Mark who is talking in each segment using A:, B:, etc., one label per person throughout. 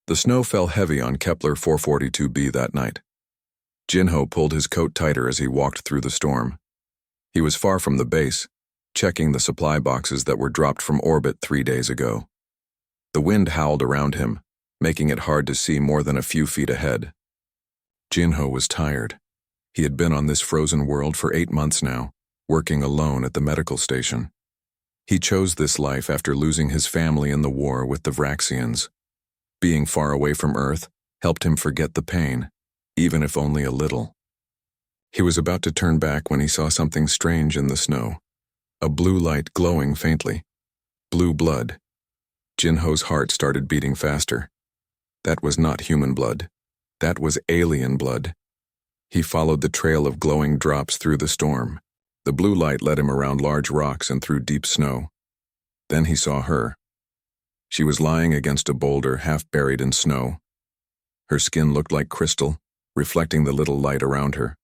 A: The snow fell heavy on Kepler 442b that night. Jinho pulled his coat tighter as he walked through the storm. He was far from the base, checking the supply boxes that were dropped from orbit 3 days ago. The wind howled around him, making it hard to see more than a few feet ahead. Jinho was tired. He had been on this frozen world for 8 months now, working alone at the medical station. He chose this life after losing his family in the war with the Vraxians. Being far away from Earth helped him forget the pain, even if only a little. He was about to turn back when he saw something strange in the snow. A blue light glowing faintly. Blue blood. Jinho's heart started beating faster. That was not human blood. That was alien blood. He followed the trail of glowing drops through the storm. The blue light led him around large rocks and through deep snow. Then he saw her. She was lying against a boulder half buried in snow. Her skin looked like crystal, reflecting the little light around her.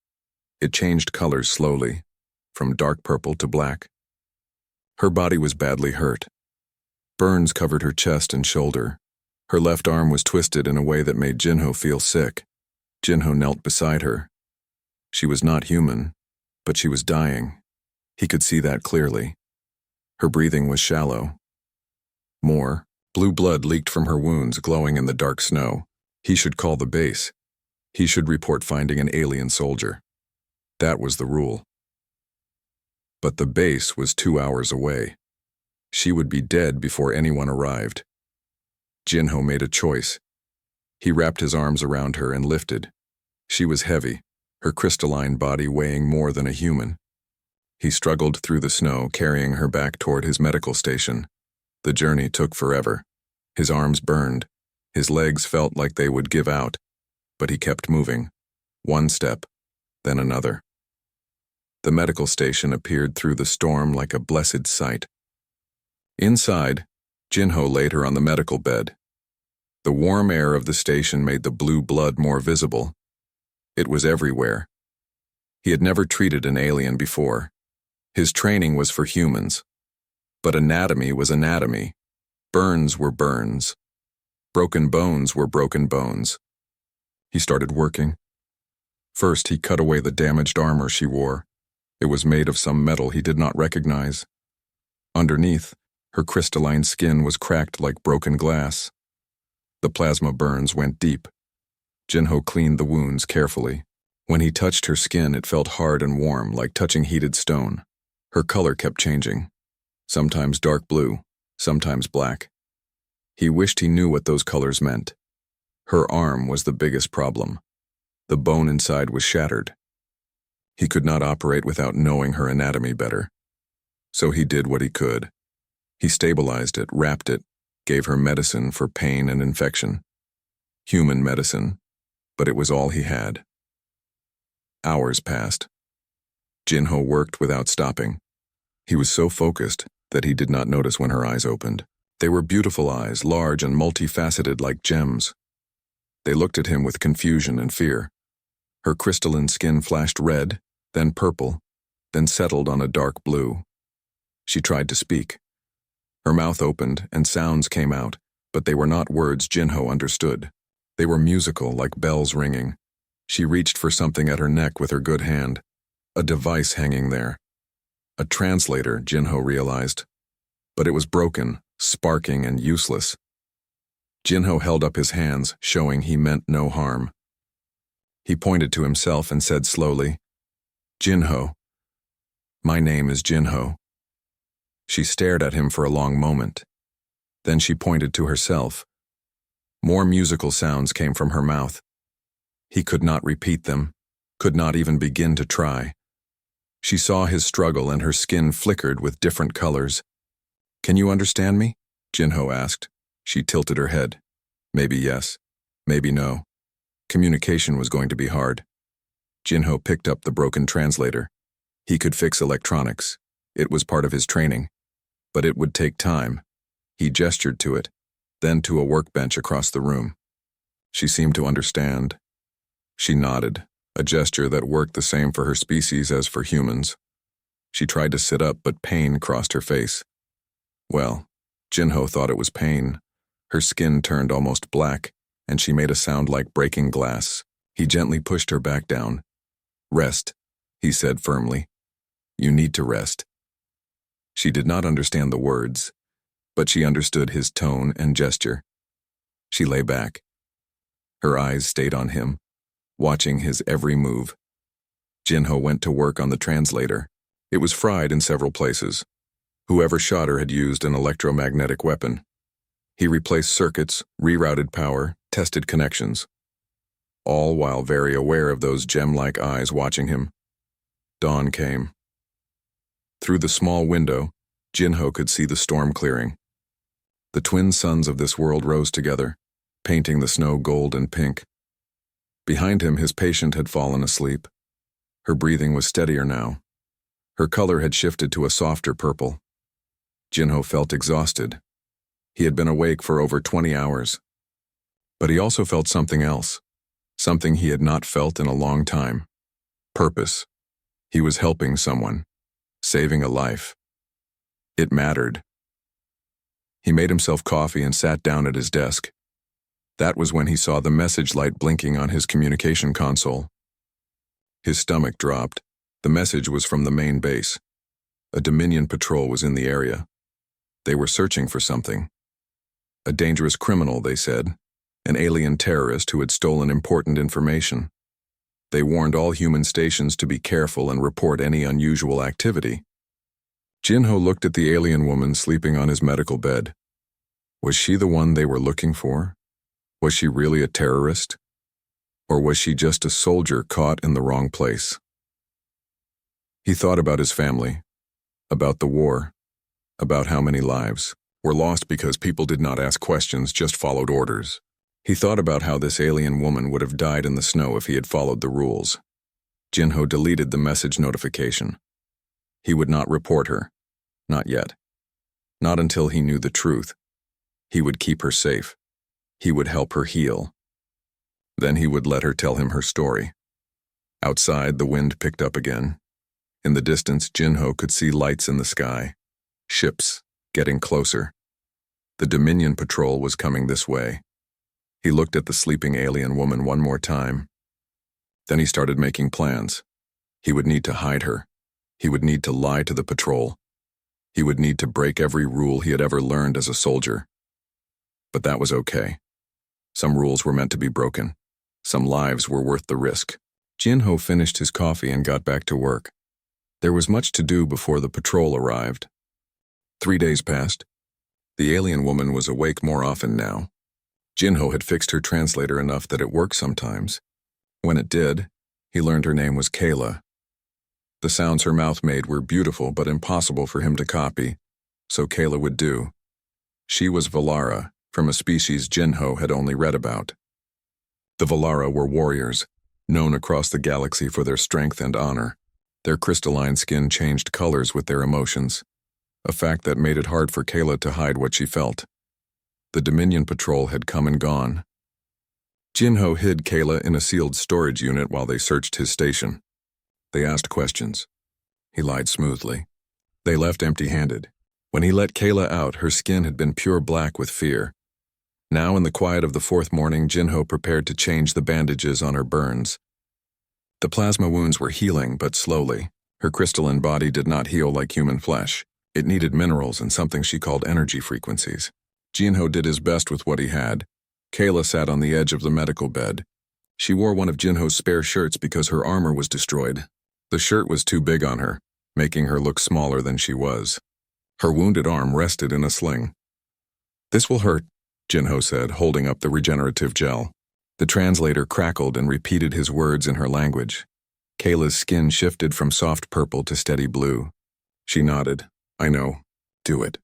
A: It changed colors slowly, from dark purple to black. Her body was badly hurt. Burns covered her chest and shoulder. Her left arm was twisted in a way that made Jinho feel sick. Jinho knelt beside her. She was not human, but she was dying. He could see that clearly. Her breathing was shallow. More, blue blood leaked from her wounds, glowing in the dark snow. He should call the base. He should report finding an alien soldier. That was the rule. But the base was 2 hours away. She would be dead before anyone arrived. Jinho made a choice. He wrapped his arms around her and lifted. She was heavy, her crystalline body weighing more than a human. He struggled through the snow, carrying her back toward his medical station. The journey took forever. His arms burned. His legs felt like they would give out, but he kept moving. One step, then another. The medical station appeared through the storm like a blessed sight. Inside, Jinho laid her on the medical bed. The warm air of the station made the blue blood more visible. It was everywhere. He had never treated an alien before. His training was for humans. But anatomy was anatomy. Burns were burns. Broken bones were broken bones. He started working. First, he cut away the damaged armor she wore. It was made of some metal he did not recognize. Underneath, her crystalline skin was cracked like broken glass. The plasma burns went deep. Jinho cleaned the wounds carefully. When he touched her skin, it felt hard and warm, like touching heated stone. Her color kept changing. Sometimes dark blue, sometimes black. He wished he knew what those colors meant. Her arm was the biggest problem. The bone inside was shattered. He could not operate without knowing her anatomy better. So he did what he could. He stabilized it, wrapped it, gave her medicine for pain and infection. Human medicine, but it was all he had. Hours passed. Jinho worked without stopping. He was so focused that he did not notice when her eyes opened. They were beautiful eyes, large and multifaceted like gems. They looked at him with confusion and fear. Her crystalline skin flashed red, then purple, then settled on a dark blue. She tried to speak. Her mouth opened and sounds came out, but they were not words Jinho understood. They were musical, like bells ringing. She reached for something at her neck with her good hand. A device hanging there. A translator, Jinho realized. But it was broken, sparking, and useless. Jinho held up his hands, showing he meant no harm. He pointed to himself and said slowly, "Jinho. My name is Jinho." She stared at him for a long moment. Then she pointed to herself. More musical sounds came from her mouth. He could not repeat them, could not even begin to try. She saw his struggle and her skin flickered with different colors. "Can you understand me?" Jinho asked. She tilted her head. Maybe yes, maybe no. Communication was going to be hard. Jinho picked up the broken translator. He could fix electronics. It was part of his training. But it would take time. He gestured to it, then to a workbench across the room. She seemed to understand. She nodded, a gesture that worked the same for her species as for humans. She tried to sit up, but pain crossed her face. Well, Jinho thought it was pain. Her skin turned almost black. and she made a sound like breaking glass. He gently pushed her back down. "Rest," he said firmly. "You need to rest." She did not understand the words, but she understood his tone and gesture. She lay back. Her eyes stayed on him, watching his every move. Jinho went to work on the translator. It was fried in several places. Whoever shot her had used an electromagnetic weapon. He replaced circuits, rerouted power, tested connections, all while very aware of those gem-like eyes watching him. Dawn came. Through the small window, Jinho could see the storm clearing. The twin suns of this world rose together, painting the snow gold and pink. Behind him, his patient had fallen asleep. Her breathing was steadier now. Her color had shifted to a softer purple. Jinho felt exhausted. He had been awake for over 20 hours. But he also felt something else, something he had not felt in a long time. Purpose. He was helping someone, saving a life. It mattered. He made himself coffee and sat down at his desk. That was when he saw the message light blinking on his communication console. His stomach dropped. The message was from the main base. A Dominion patrol was in the area. They were searching for something. A dangerous criminal, they said. An alien terrorist who had stolen important information. They warned all human stations to be careful and report any unusual activity. Jinho looked at the alien woman sleeping on his medical bed. Was she the one they were looking for? Was she really a terrorist? Or was she just a soldier caught in the wrong place? He thought about his family, about the war, about how many lives were lost because people did not ask questions, just followed orders. He thought about how this alien woman would have died in the snow if he had followed the rules. Jinho deleted the message notification. He would not report her. Not yet. Not until he knew the truth. He would keep her safe. He would help her heal. Then he would let her tell him her story. Outside, the wind picked up again. In the distance, Jinho could see lights in the sky. Ships, getting closer. The Dominion patrol was coming this way. He looked at the sleeping alien woman one more time. Then he started making plans. He would need to hide her. He would need to lie to the patrol. He would need to break every rule he had ever learned as a soldier. But that was okay. Some rules were meant to be broken. Some lives were worth the risk. Jinho finished his coffee and got back to work. There was much to do before the patrol arrived. 3 days passed. The alien woman was awake more often now. Jinho had fixed her translator enough that it worked sometimes. When it did, he learned her name was Kayla. The sounds her mouth made were beautiful but impossible for him to copy, so Kayla would do. She was Valara, from a species Jinho had only read about. The Valara were warriors, known across the galaxy for their strength and honor. Their crystalline skin changed colors with their emotions, a fact that made it hard for Kayla to hide what she felt. The Dominion patrol had come and gone. Jinho hid Kayla in a sealed storage unit while they searched his station. They asked questions. He lied smoothly. They left empty-handed. When he let Kayla out, her skin had been pure black with fear. Now, in the quiet of the fourth morning, Jinho prepared to change the bandages on her burns. The plasma wounds were healing, but slowly. Her crystalline body did not heal like human flesh. It needed minerals and something she called energy frequencies. Jinho did his best with what he had. Kayla sat on the edge of the medical bed. She wore one of Jinho's spare shirts because her armor was destroyed. The shirt was too big on her, making her look smaller than she was. Her wounded arm rested in a sling. "This will hurt," Jinho said, holding up the regenerative gel. The translator crackled and repeated his words in her language. Kayla's skin shifted from soft purple to steady blue. She nodded. "I know. Do it."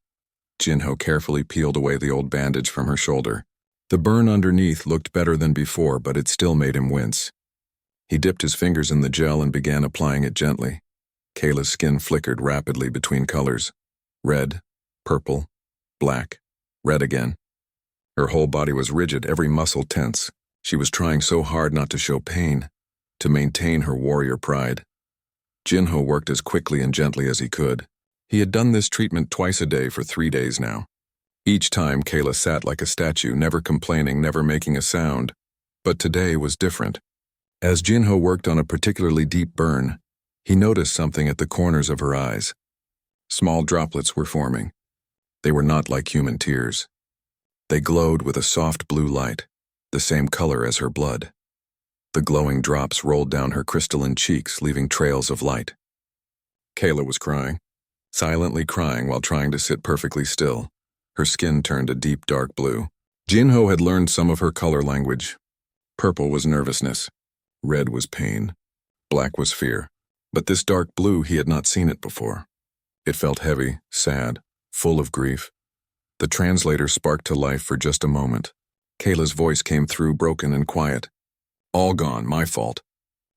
A: Jinho carefully peeled away the old bandage from her shoulder. The burn underneath looked better than before, but it still made him wince. He dipped his fingers in the gel and began applying it gently. Kayla's skin flickered rapidly between colors. Red, purple, black, red again. Her whole body was rigid, every muscle tense. She was trying so hard not to show pain, to maintain her warrior pride. Jinho worked as quickly and gently as he could. He had done this treatment twice a day for 3 days now. Each time, Kayla sat like a statue, never complaining, never making a sound. But today was different. As Jinho worked on a particularly deep burn, he noticed something at the corners of her eyes. Small droplets were forming. They were not like human tears. They glowed with a soft blue light, the same color as her blood. The glowing drops rolled down her crystalline cheeks, leaving trails of light. Kayla was crying, silently crying while trying to sit perfectly still. Her skin turned a deep dark blue. Jinho had learned some of her color language. Purple was nervousness. Red was pain. Black was fear. But this dark blue, he had not seen it before. It felt heavy, sad, full of grief. The translator sparked to life for just a moment. Kayla's voice came through, broken and quiet. All gone, my fault.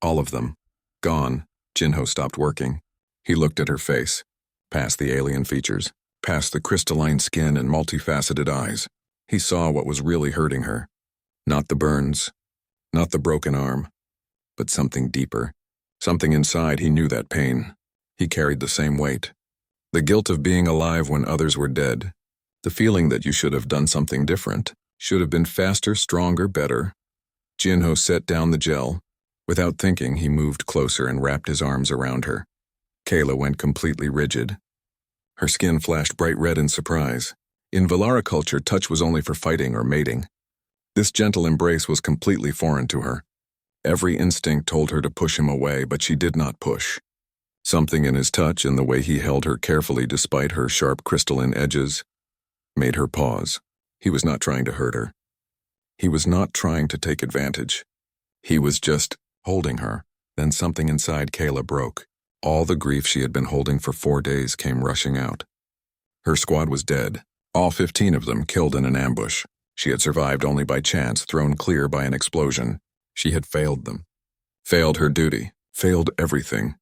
A: All of them. Gone. Jinho stopped working. He looked at her face, past the alien features, past the crystalline skin and multifaceted eyes. He saw what was really hurting her. Not the burns, not the broken arm, but something deeper. Something inside. He knew that pain. He carried the same weight. The guilt of being alive when others were dead. The feeling that you should have done something different, should have been faster, stronger, better. Jinho set down the gel. Without thinking, he moved closer and wrapped his arms around her. Kayla went completely rigid. Her skin flashed bright red in surprise. In Valara culture, touch was only for fighting or mating. This gentle embrace was completely foreign to her. Every instinct told her to push him away, but she did not push. Something in his touch and the way he held her carefully despite her sharp crystalline edges made her pause. He was not trying to hurt her. He was not trying to take advantage. He was just holding her. Then something inside Kayla broke. All the grief she had been holding for 4 days came rushing out. Her squad was dead, all 15 of them killed in an ambush. She had survived only by chance, thrown clear by an explosion. She had failed them. Failed her duty. Failed everything.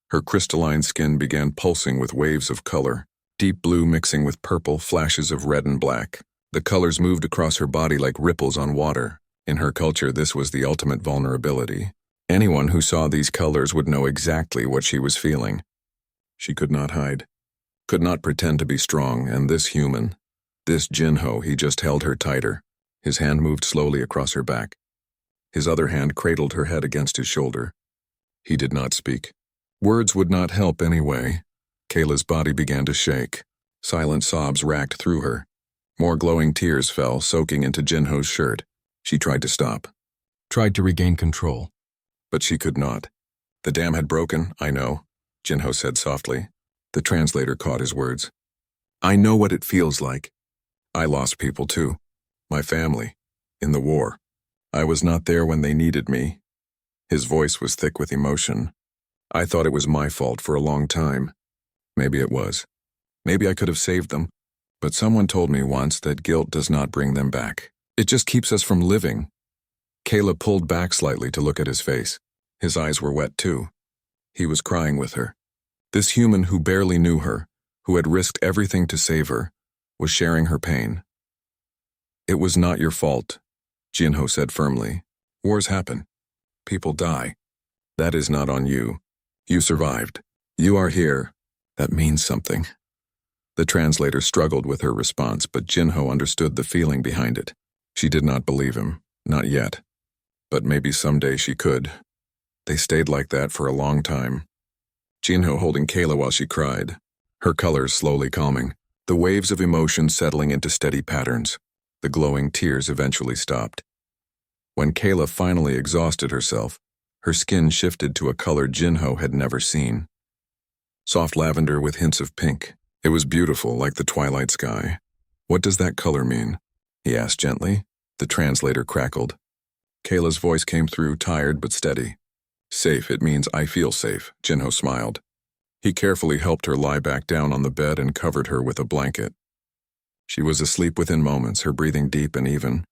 A: Her crystalline skin began pulsing with waves of color, deep blue mixing with purple, flashes of red and black. The colors moved across her body like ripples on water. In her culture, this was the ultimate vulnerability. Anyone who saw these colors would know exactly what she was feeling. She could not hide, could not pretend to be strong, and this human, this Jinho, he just held her tighter. His hand moved slowly across her back. His other hand cradled her head against his shoulder. He did not speak. Words would not help anyway. Kayla's body began to shake. Silent sobs racked through her. More glowing tears fell, soaking into Jinho's shirt. She tried to stop, tried to regain control. But she could not. The dam had broken, I know, Jinho said softly. The translator caught his words. I know what it feels like. I lost people too. My family. In the war. I was not there when they needed me. His voice was thick with emotion. I thought it was my fault for a long time. Maybe it was. Maybe I could have saved them. But someone told me once that guilt does not bring them back. It just keeps us from living. Kayla pulled back slightly to look at his face. His eyes were wet too. He was crying with her. This human who barely knew her, who had risked everything to save her, was sharing her pain. It was not your fault, Jinho said firmly. Wars happen. People die. That is not on you. You survived. You are here. That means something. The translator struggled with her response, but Jinho understood the feeling behind it. She did not believe him. Not yet. But maybe someday she could. They stayed like that for a long time. Jinho holding Kayla while she cried, her colors slowly calming, the waves of emotion settling into steady patterns. The glowing tears eventually stopped. When Kayla finally exhausted herself, her skin shifted to a color Jinho had never seen. Soft lavender with hints of pink. It was beautiful, like the twilight sky. What does that color mean? He asked gently. The translator crackled. Kayla's voice came through, tired but steady. Safe, it means I feel safe, Jinho smiled. He carefully helped her lie back down on the bed and covered her with a blanket. She was asleep within moments, her breathing deep and even.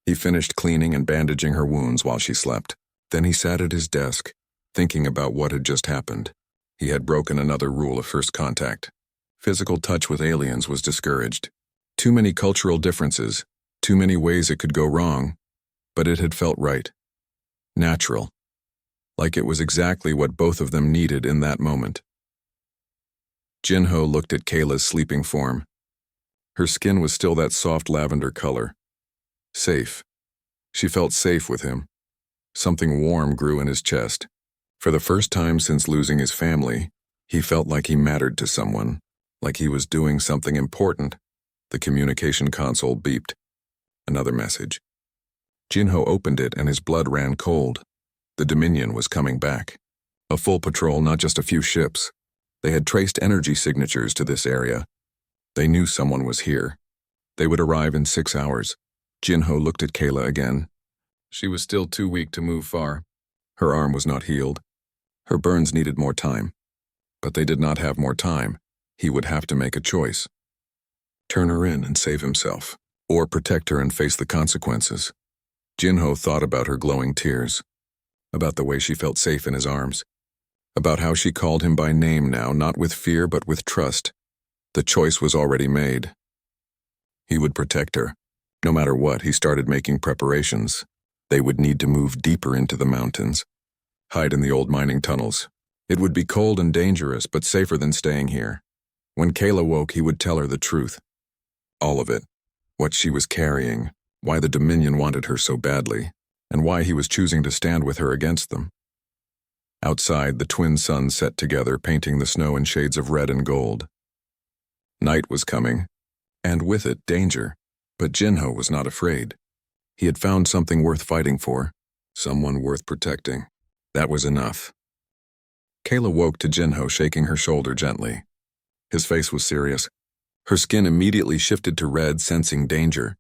A: He finished cleaning and bandaging her wounds while she slept. Then he sat at his desk, thinking about what had just happened. He had broken another rule of first contact. Physical touch with aliens was discouraged. Too many cultural differences, too many ways it could go wrong, but it had felt right. Natural. Like it was exactly what both of them needed in that moment. Jinho looked at Kayla's sleeping form. Her skin was still that soft lavender color. Safe. She felt safe with him. Something warm grew in his chest. For the first time since losing his family, he felt like he mattered to someone, like he was doing something important. The communication console beeped. Another message. Jinho opened it and his blood ran cold. The Dominion was coming back. A full patrol, not just a few ships. They had traced energy signatures to this area. They knew someone was here. They would arrive in 6 hours. Jinho looked at Kayla again. She was still too weak to move far. Her arm was not healed. Her burns needed more time. But they did not have more time. He would have to make a choice. Turn her in and save himself, or protect her and face the consequences. Jinho thought about her glowing tears, about the way she felt safe in his arms, about how she called him by name now, not with fear but with trust. The choice was already made. He would protect her. No matter what, he started making preparations. They would need to move deeper into the mountains, hide in the old mining tunnels. It would be cold and dangerous, but safer than staying here. When Kayla woke, he would tell her the truth. All of it. What she was carrying, why the Dominion wanted her so badly, and why he was choosing to stand with her against them. Outside, the twin suns set together, painting the snow in shades of red and gold. Night was coming, and with it, danger. But Jinho was not afraid. He had found something worth fighting for, someone worth protecting. That was enough. Kayla woke to Jinho shaking her shoulder gently. His face was serious. Her skin immediately shifted to red, sensing danger.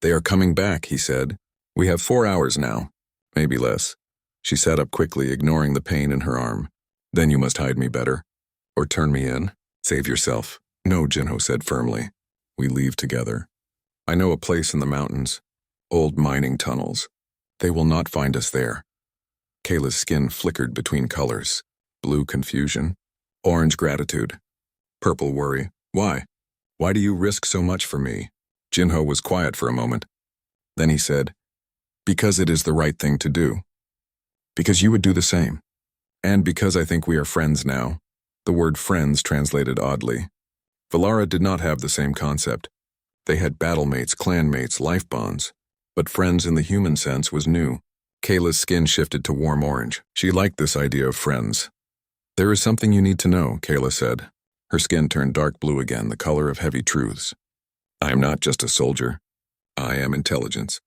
A: They are coming back, he said. We have 4 hours now. Maybe less. She sat up quickly, ignoring the pain in her arm. Then you must hide me better. Or turn me in. Save yourself. No, Jinho said firmly. We leave together. I know a place in the mountains. Old mining tunnels. They will not find us there. Kayla's skin flickered between colors. Blue confusion. Orange gratitude. Purple worry. Why? Why do you risk so much for me? Jinho was quiet for a moment. Then he said, because it is the right thing to do. Because you would do the same. And because I think we are friends now. The word friends translated oddly. Valara did not have the same concept. They had battlemates, clanmates, life bonds. But friends in the human sense was new. Kayla's skin shifted to warm orange. She liked this idea of friends. There is something you need to know, Kayla said. Her skin turned dark blue again, the color of heavy truths. I am not just a soldier. I am intelligence.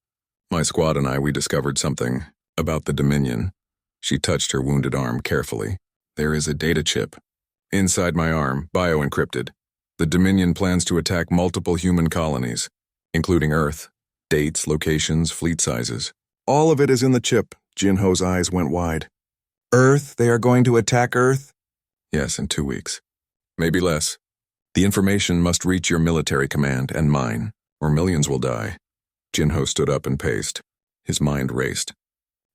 A: My squad and we discovered something about the Dominion. She touched her wounded arm carefully. There is a data chip. Inside my arm, bio-encrypted. The Dominion plans to attack multiple human colonies, including Earth, dates, locations, fleet sizes. All of it is in the chip. Jinho's eyes went wide. Earth? They are going to attack Earth? Yes, in 2 weeks. Maybe less. The information must reach your military command and mine, or millions will die. Jinho stood up and paced. His mind raced.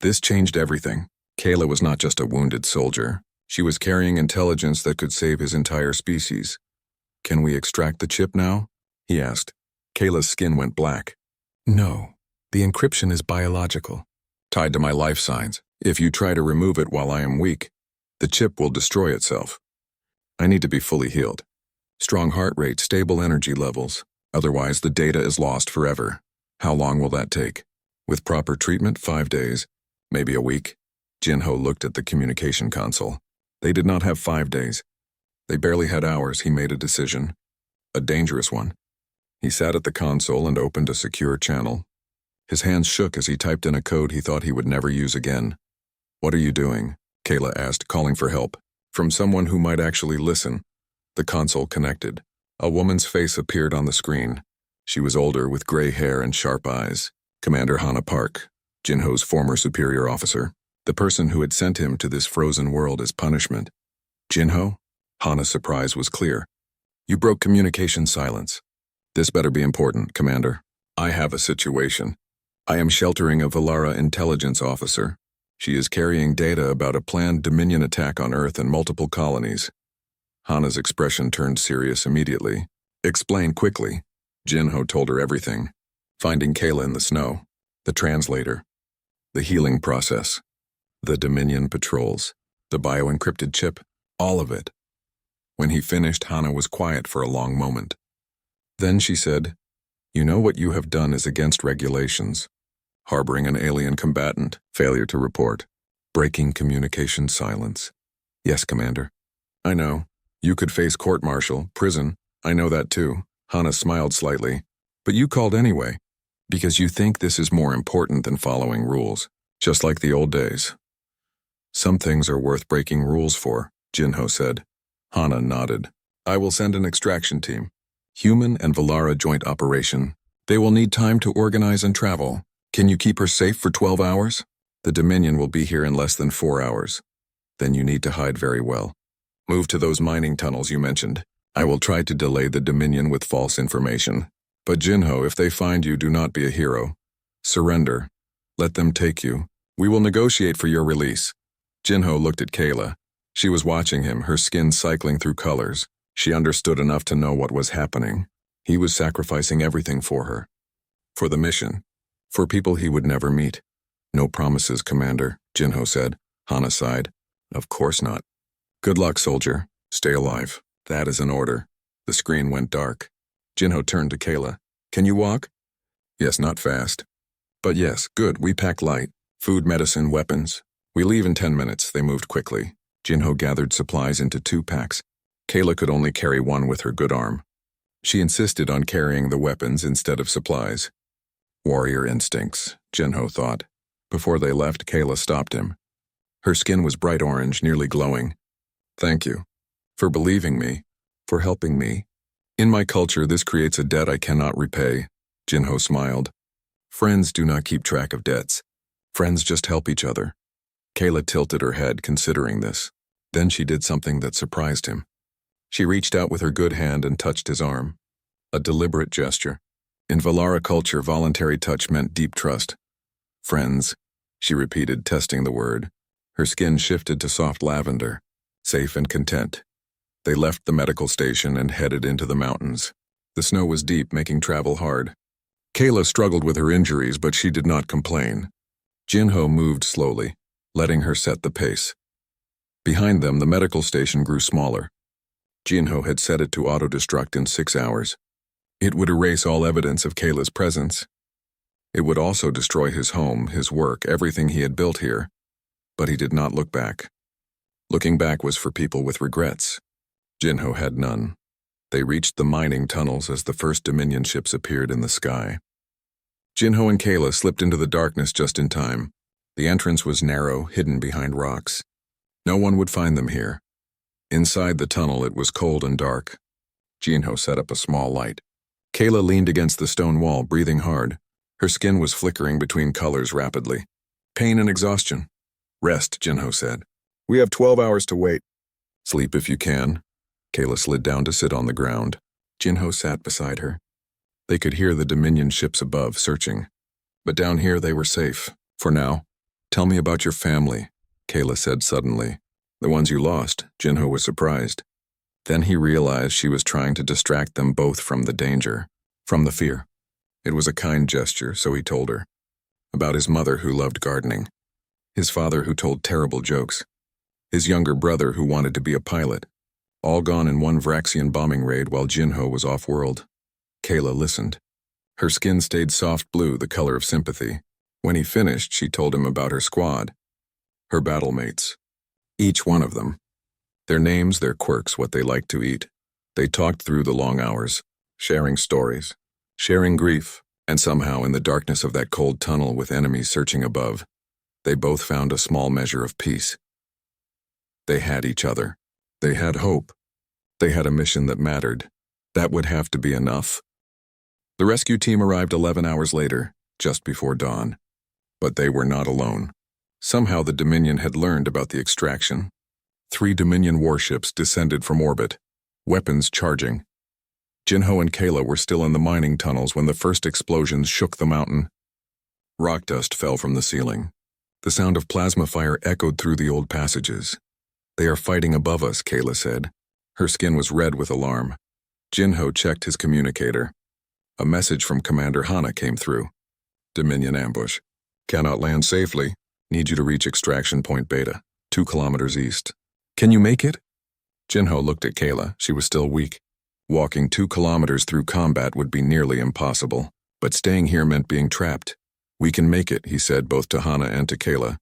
A: This changed everything. Kayla was not just a wounded soldier. She was carrying intelligence that could save his entire species. Can we extract the chip now? He asked. Kayla's skin went black. No. The encryption is biological, tied to my life signs. If you try to remove it while I am weak, the chip will destroy itself. I need to be fully healed. Strong heart rate, stable energy levels. Otherwise, the data is lost forever. How long will that take? With proper treatment, 5 days. Maybe a week. Jinho looked at the communication console. They did not have 5 days. They barely had hours. He made a decision. A dangerous one. He sat at the console and opened a secure channel. His hands shook as he typed in a code he thought he would never use again. What are you doing? Kayla asked, calling for help. From someone who might actually listen. The console connected. A woman's face appeared on the screen. She was older, with gray hair and sharp eyes. Commander Hana Park, Jinho's former superior officer. The person who had sent him to this frozen world as punishment. Jinho? Hana's surprise was clear. You broke communication silence. This better be important, Commander. I have a situation. I am sheltering a Valara intelligence officer. She is carrying data about a planned Dominion attack on Earth and multiple colonies. Hana's expression turned serious immediately. Explain quickly. Jinho told her everything. Finding Kayla in the snow. The translator. The healing process. The Dominion patrols. The bio-encrypted chip. All of it. When he finished, Hana was quiet for a long moment. Then she said, "You know what you have done is against regulations. Harboring an alien combatant, failure to report, breaking communication silence." "Yes, Commander." "I know. You could face court-martial, prison. I know that too." Hana smiled slightly. "But you called anyway, because you think this is more important than following rules, just like the old days." "Some things are worth breaking rules for," Jinho said. Hana nodded. "I will send an extraction team. Human and Valara joint operation. They will need time to organize and travel. Can you keep her safe for 12 hours? The Dominion will be here in less than 4 hours. Then you need to hide very well. Move to those mining tunnels you mentioned. I will try to delay the Dominion with false information. But Jinho, if they find you, do not be a hero. Surrender. Let them take you. We will negotiate for your release." Jinho looked at Kayla. She was watching him, her skin cycling through colors. She understood enough to know what was happening. He was sacrificing everything for her. For the mission. For people he would never meet. "No promises, Commander," Jinho said. Hana sighed. "Of course not." "Good luck, soldier. Stay alive." "That is an order." The screen went dark. Jinho turned to Kayla. "Can you walk?" "Yes, not fast." "But yes, good, we pack light. Food, medicine, weapons. We leave in 10 minutes." They moved quickly. Jinho gathered supplies into 2 packs. Kayla could only carry one with her good arm. She insisted on carrying the weapons instead of supplies. Warrior instincts, Jinho thought. Before they left, Kayla stopped him. Her skin was bright orange, nearly glowing. "Thank you. For believing me. For helping me. In my culture, this creates a debt I cannot repay." Jinho smiled. "Friends do not keep track of debts. Friends just help each other." Kayla tilted her head, considering this. Then she did something that surprised him. She reached out with her good hand and touched his arm. A deliberate gesture. In Valara culture, voluntary touch meant deep trust. "Friends," she repeated, testing the word. Her skin shifted to soft lavender, safe and content. They left the medical station and headed into the mountains. The snow was deep, making travel hard. Kayla struggled with her injuries, but she did not complain. Jinho moved slowly, letting her set the pace. Behind them, the medical station grew smaller. Jinho had set it to auto-destruct in 6 hours. It would erase all evidence of Kayla's presence. It would also destroy his home, his work, everything he had built here. But he did not look back. Looking back was for people with regrets. Jinho had none. They reached the mining tunnels as the first Dominion ships appeared in the sky. Jinho and Kayla slipped into the darkness just in time. The entrance was narrow, hidden behind rocks. No one would find them here. Inside the tunnel, it was cold and dark. Jinho set up a small light. Kayla leaned against the stone wall, breathing hard. Her skin was flickering between colors rapidly. "Pain and exhaustion." "Rest," Jinho said. "We have 12 hours to wait." "Sleep if you can." Kayla slid down to sit on the ground. Jinho sat beside her. They could hear the Dominion ships above, searching. But down here they were safe, for now. "Tell me about your family," Kayla said suddenly. "The ones you lost." Jinho was surprised. Then he realized she was trying to distract them both from the danger, from the fear. It was a kind gesture, so he told her. About his mother who loved gardening. His father who told terrible jokes. His younger brother who wanted to be a pilot. All gone in one Vraxian bombing raid while Jinho was off-world. Kayla listened. Her skin stayed soft blue, the color of sympathy. When he finished, she told him about her squad. Her battle mates. Each one of them. Their names, their quirks, what they liked to eat. They talked through the long hours, sharing stories, sharing grief, and somehow in the darkness of that cold tunnel with enemies searching above, they both found a small measure of peace. They had each other. They had hope. They had a mission that mattered. That would have to be enough. The rescue team arrived 11 hours later, just before dawn. But they were not alone. Somehow the Dominion had learned about the extraction. 3 Dominion warships descended from orbit, weapons charging. Jinho and Kayla were still in the mining tunnels when the first explosions shook the mountain. Rock dust fell from the ceiling. The sound of plasma fire echoed through the old passages. "They are fighting above us," Kayla said. Her skin was red with alarm. Jinho checked his communicator. A message from Commander Hana came through. "Dominion ambush. Cannot land safely. Need you to reach extraction point Beta, 2 kilometers east." "Can you make it?" Jinho looked at Kayla. She was still weak. Walking 2 kilometers through combat would be nearly impossible, but staying here meant being trapped. "We can make it," he said both to Hana and to Kayla.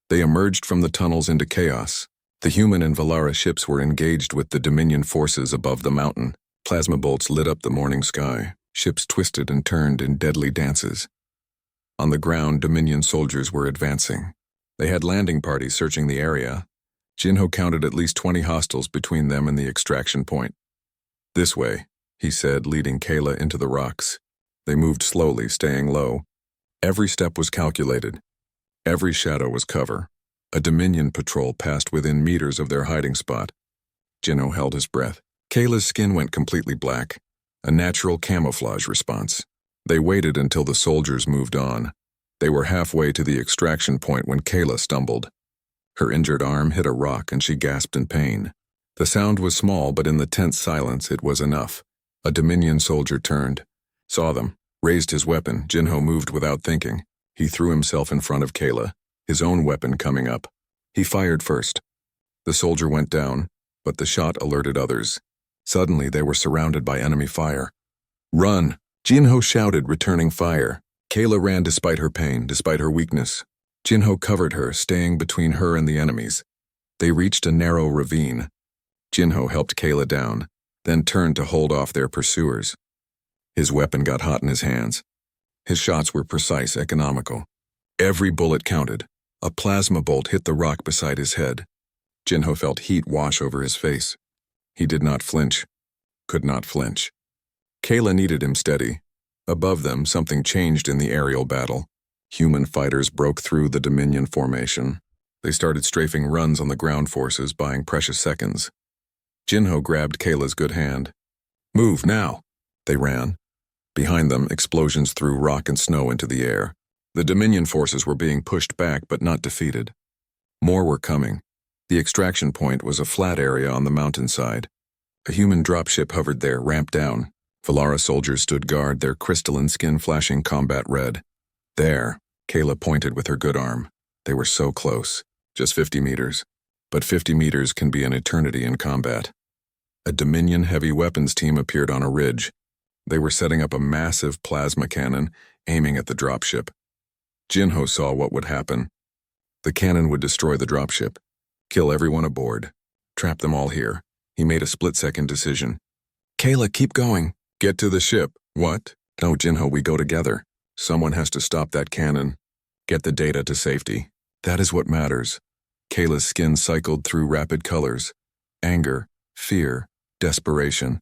A: They emerged from the tunnels into chaos. The human and Valara ships were engaged with the Dominion forces above the mountain. Plasma bolts lit up the morning sky. Ships twisted and turned in deadly dances. On the ground, Dominion soldiers were advancing. They had landing parties searching the area. Jinho counted at least 20 hostiles between them and the extraction point. "This way," he said, leading Kayla into the rocks. They moved slowly, staying low. Every step was calculated. Every shadow was cover. A Dominion patrol passed within meters of their hiding spot. Jinho held his breath. Kayla's skin went completely black, a natural camouflage response. They waited until the soldiers moved on. They were halfway to the extraction point when Kayla stumbled. Her injured arm hit a rock and she gasped in pain. The sound was small, but in the tense silence it was enough. A Dominion soldier turned, saw them, raised his weapon. Jinho moved without thinking. He threw himself in front of Kayla, his own weapon coming up. He fired first. The soldier went down, but the shot alerted others. Suddenly they were surrounded by enemy fire. "Run!" Jinho shouted, returning fire. Kayla ran despite her pain, despite her weakness. Jinho covered her, staying between her and the enemies. They reached a narrow ravine. Jinho helped Kayla down, then turned to hold off their pursuers. His weapon got hot in his hands. His shots were precise, economical. Every bullet counted. A plasma bolt hit the rock beside his head. Jinho felt heat wash over his face. He did not flinch. Could not flinch. Kayla needed him steady. Above them, something changed in the aerial battle. Human fighters broke through the Dominion formation. They started strafing runs on the ground forces, buying precious seconds. Jinho grabbed Kayla's good hand. "Move, now!" They ran. Behind them, explosions threw rock and snow into the air. The Dominion forces were being pushed back but not defeated. More were coming. The extraction point was a flat area on the mountainside. A human dropship hovered there, ramped down. Valara soldiers stood guard, their crystalline skin flashing combat red. "There," Kayla pointed with her good arm. They were so close. Just 50 meters. But 50 meters can be an eternity in combat. A Dominion heavy weapons team appeared on a ridge. They were setting up a massive plasma cannon, aiming at the dropship. Jinho saw what would happen. The cannon would destroy the dropship, kill everyone aboard, trap them all here. He made a split-second decision. "Kayla, keep going." "Get to the ship." "What?" "No, Jinho, we go together. Someone has to stop that cannon. Get the data to safety. That is what matters." Kayla's skin cycled through rapid colors. Anger, fear, desperation.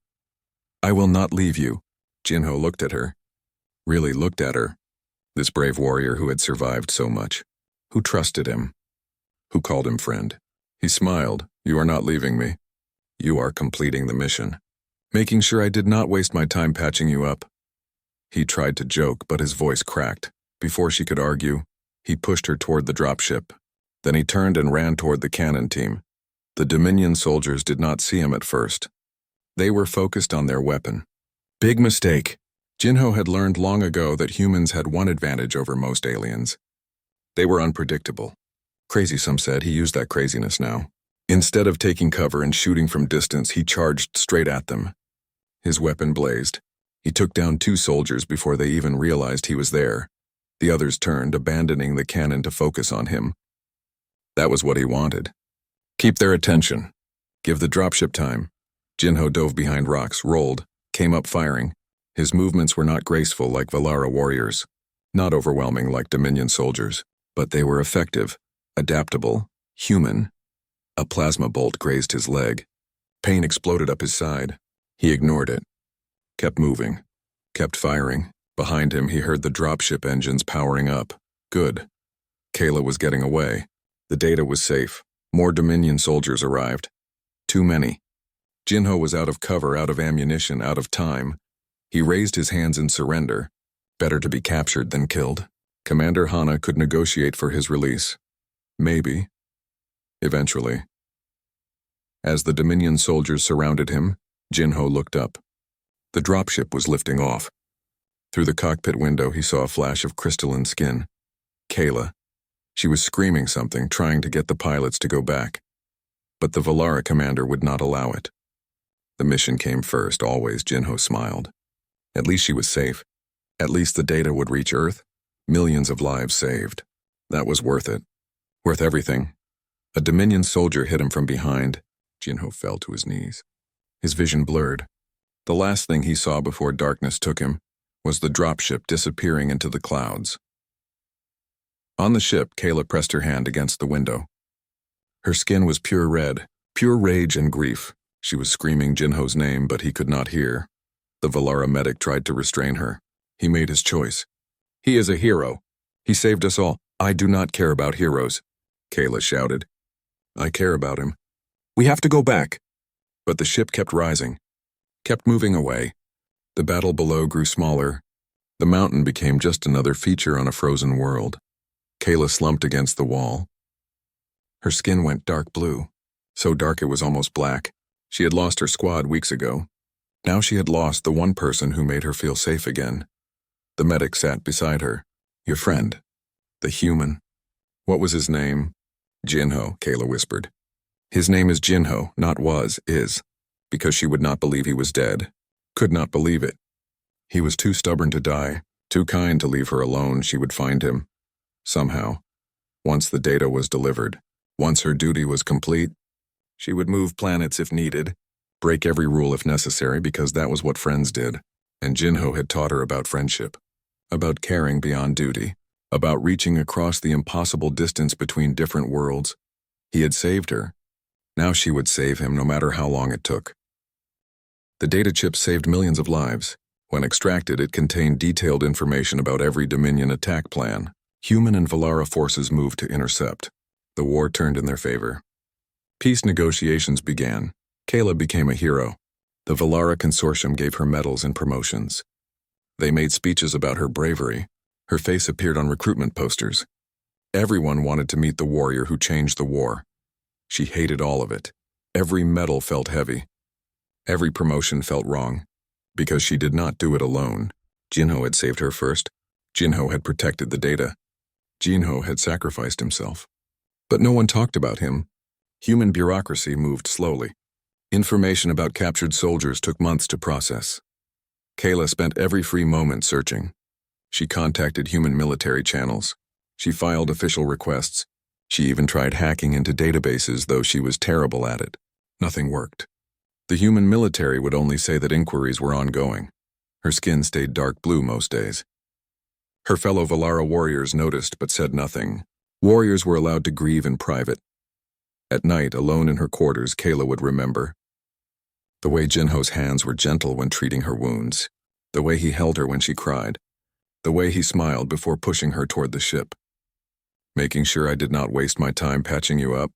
A: "I will not leave you." Jinho looked at her. Really looked at her. This brave warrior who had survived so much. Who trusted him. Who called him friend. He smiled. "You are not leaving me. You are completing the mission. Making sure I did not waste my time patching you up." He tried to joke, but his voice cracked. Before she could argue, he pushed her toward the dropship. Then he turned and ran toward the cannon team. The Dominion soldiers did not see him at first. They were focused on their weapon. Big mistake. Jinho had learned long ago that humans had one advantage over most aliens. They were unpredictable. Crazy, some said. He used that craziness now. Instead of taking cover and shooting from distance, he charged straight at them. His weapon blazed. He took down 2 soldiers before they even realized he was there. The others turned, abandoning the cannon to focus on him. That was what he wanted. Keep their attention. Give the dropship time. Jinho dove behind rocks, rolled, came up firing. His movements were not graceful like Valara warriors, not overwhelming like Dominion soldiers, but they were effective, adaptable, human. A plasma bolt grazed his leg. Pain exploded up his side. He ignored it. Kept moving. Kept firing. Behind him, he heard the dropship engines powering up. Good. Kayla was getting away. The data was safe. More Dominion soldiers arrived. Too many. Jinho was out of cover, out of ammunition, out of time. He raised his hands in surrender. Better to be captured than killed. Commander Hana could negotiate for his release. Maybe. Eventually. As the Dominion soldiers surrounded him, Jinho looked up. The dropship was lifting off. Through the cockpit window, he saw a flash of crystalline skin. Kayla. She was screaming something, trying to get the pilots to go back. But the Valara commander would not allow it. The mission came first, always. Jinho smiled. At least she was safe. At least the data would reach Earth. Millions of lives saved. That was worth it. Worth everything. A Dominion soldier hit him from behind. Jinho fell to his knees. His vision blurred. The last thing he saw before darkness took him was the dropship disappearing into the clouds. On the ship, Kayla pressed her hand against the window. Her skin was pure red, pure rage and grief. She was screaming Jinho's name, but he could not hear. The Valara medic tried to restrain her. He made his choice. He is a hero. He saved us all. I do not care about heroes, Kayla shouted. I care about him. We have to go back. But the ship kept rising, kept moving away. The battle below grew smaller. The mountain became just another feature on a frozen world. Kayla slumped against the wall. Her skin went dark blue, so dark it was almost black. She had lost her squad weeks ago. Now she had lost the one person who made her feel safe again. The medic sat beside her. Your friend. The human. What was his name? Jinho, Kayla whispered. His name is Jinho, not was, is. Because she would not believe he was dead. Could not believe it. He was too stubborn to die, too kind to leave her alone. She would find him. Somehow. Once the data was delivered. Once her duty was complete. She would move planets if needed. Break every rule if necessary, because that was what friends did. And Jinho had taught her about friendship. About caring beyond duty. About reaching across the impossible distance between different worlds. He had saved her. Now she would save him, no matter how long it took. The data chip saved millions of lives. When extracted, it contained detailed information about every Dominion attack plan. Human and Valara forces moved to intercept. The war turned in their favor. Peace negotiations began. Kayla became a hero. The Valara consortium gave her medals and promotions. They made speeches about her bravery. Her face appeared on recruitment posters. Everyone wanted to meet the warrior who changed the war. She hated all of it. Every medal felt heavy. Every promotion felt wrong. Because she did not do it alone. Jinho had saved her first. Jinho had protected the data. Jinho had sacrificed himself. But no one talked about him. Human bureaucracy moved slowly. Information about captured soldiers took months to process. Kayla spent every free moment searching. She contacted human military channels. She filed official requests. She even tried hacking into databases, though she was terrible at it. Nothing worked. The human military would only say that inquiries were ongoing. Her skin stayed dark blue most days. Her fellow Valara warriors noticed but said nothing. Warriors were allowed to grieve in private. At night, alone in her quarters, Kayla would remember. The way Jinho's hands were gentle when treating her wounds. The way he held her when she cried. The way he smiled before pushing her toward the ship. Making sure I did not waste my time patching you up.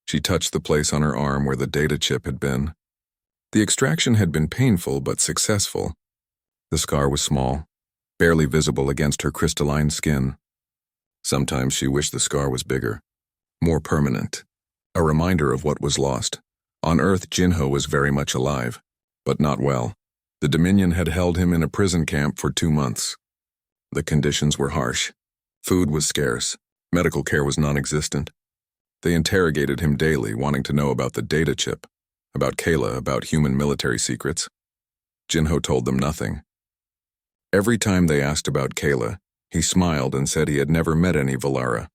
A: She touched the place on her arm where the data chip had been. The extraction had been painful but successful. The scar was small, barely visible against her crystalline skin. Sometimes she wished the scar was bigger, more permanent, a reminder of what was lost. On Earth, Jinho was very much alive, but not well. The Dominion had held him in a prison camp for 2 months. The conditions were harsh. Food was scarce. Medical care was non-existent. They interrogated him daily, wanting to know about the data chip, about Kayla, about human military secrets. Jinho told them nothing. Every time they asked about Kayla, he smiled and said he had never met any Valara.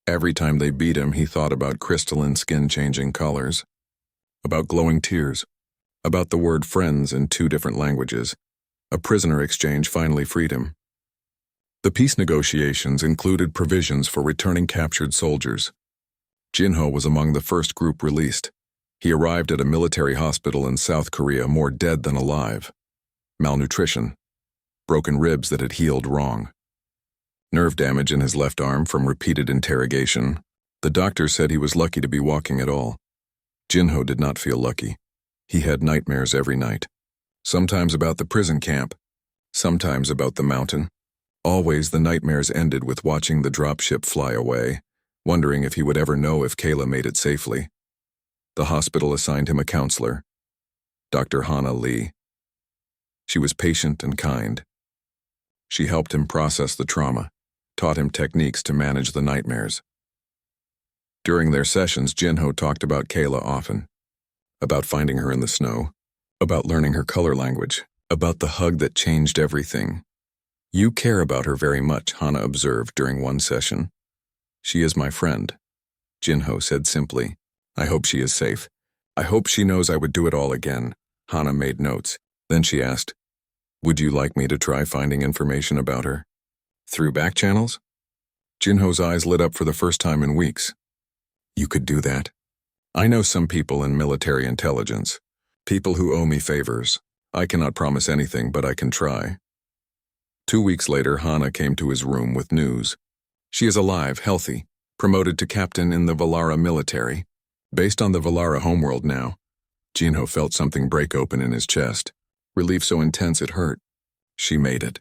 A: Every time they beat him, he thought about crystalline skin-changing colors, about glowing tears, about the word friends in 2 different languages. A prisoner exchange finally freed him. The peace negotiations included provisions for returning captured soldiers. Jinho was among the first group released. He arrived at a military hospital in South Korea more dead than alive. Malnutrition. Broken ribs that had healed wrong. Nerve damage in his left arm from repeated interrogation. The doctor said he was lucky to be walking at all. Jinho did not feel lucky. He had nightmares every night. Sometimes about the prison camp. Sometimes about the mountain. Always the nightmares ended with watching the dropship fly away, wondering if he would ever know if Kayla made it safely. The hospital assigned him a counselor, Dr. Hana Lee. She was patient and kind. She helped him process the trauma, taught him techniques to manage the nightmares. During their sessions, Jinho talked about Kayla often, about finding her in the snow, about learning her color language, about the hug that changed everything. You care about her very much, Hana observed during one session. She is my friend, Jinho said simply. I hope she is safe. I hope she knows I would do it all again. Hana made notes. Then she asked, would you like me to try finding information about her? Through back channels? Jinho's eyes lit up for the first time in weeks. You could do that. I know some people in military intelligence. People who owe me favors. I cannot promise anything, but I can try. 2 weeks later, Hana came to his room with news. She is alive, healthy, promoted to captain in the Valara military. Based on the Valara homeworld now. Jinho felt something break open in his chest. Relief so intense it hurt. She made it.